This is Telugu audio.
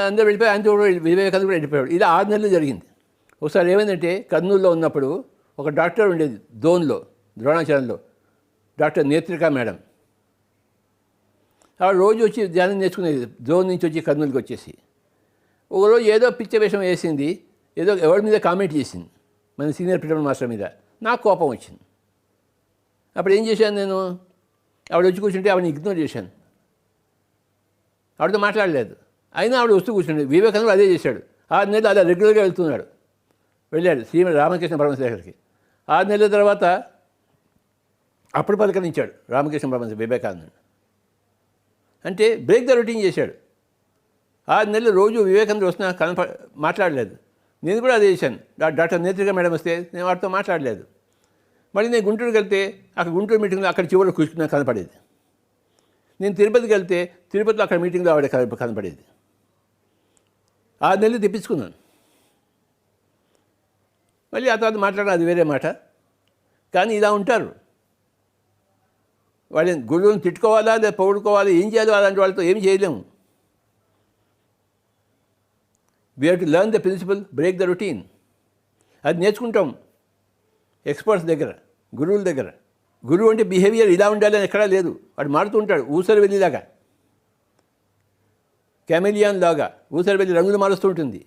అందరూ వెళ్ళిపోయి ఆయనతో కూడా వివేకానంద కూడా వెళ్ళిపోయాడు. ఇలా 6 నెలలు జరిగింది. ఒకసారి ఏమైందంటే కర్నూలులో ఉన్నప్పుడు ఒక డాక్టర్ ఉండేది జోన్లో, ద్రోణాచలంలో, డాక్టర్ నేత్రికా మేడం. ఆవిడ రోజు వచ్చి ధ్యానం నేర్చుకునేది, జోన్ నుంచి వచ్చి కర్నూలుకి వచ్చేసి. ఒకరోజు ఏదో పిచ్చ వేషం వేసింది, ఏదో ఎవరి మీద కామెంట్ చేసింది, మన సీనియర్ పిటల్ మాస్టర్ మీద. నాకు కోపం వచ్చింది. అప్పుడు ఏం చేశాను నేను, ఆవిడ వచ్చి కూర్చుంటే ఆవిడని ఇగ్నోర్ చేశాను, ఆవిడతో మాట్లాడలేదు. అయినా ఆవిడ వస్తూ కూర్చుంది. వివేకానంద అదే చేశాడు. 6 నెలలు అలా రెగ్యులర్గా వెళ్ళాడు శ్రీమతి రామకృష్ణ పరమహంస దగ్గరికి. 6 నెలల తర్వాత అప్పుడు పలకరించాడు రామకృష్ణ పరమహంస వివేకానంద. అంటే బ్రేక్ ద రొటీన్ చేశాడు. 6 నెలలు రోజు వివేకానంద వస్తున్నా మాట్లాడలేదు. నేను కూడా అదే చేశాను. డాక్టర్ నేత్రిక మేడం వస్తే నేను వాటితో మాట్లాడలేదు. మళ్ళీ నేను గుంటూరుకి వెళ్తే అక్కడ గుంటూరు మీటింగ్లో అక్కడ చివరిలో కూర్చున్నా కనపడేది. నేను తిరుపతికి వెళ్తే తిరుపతిలో అక్కడ మీటింగ్లో ఆవిడ కనపడేది. 6 నెలలు తెప్పించుకున్నాను. మళ్ళీ ఆ తర్వాత మాట్లాడడం అది వేరే మాట. కానీ ఇలా ఉంటారు. వాళ్ళని గురువుని తిట్టుకోవాలా లేదా పొగుడుకోవాలా, ఏం చేయాలో అలాంటి వాళ్ళతో ఏం చేయలేము. We have to learn the principle, break the routine. అది నేర్చుకుంటాం ఎక్స్పర్ట్స్ దగ్గర, గురువుల దగ్గర. గురువు అంటే బిహేవియర్ ఇలా ఉండాలని ఎక్కడా లేదు. వాడు మారుతూ ఉంటాడు, ఊసరి వెళ్ళిలాగా, కెమెలియాన్ లాగా ఊసరి వెళ్ళి రంగులు మారుస్తూ ఉంటుంది.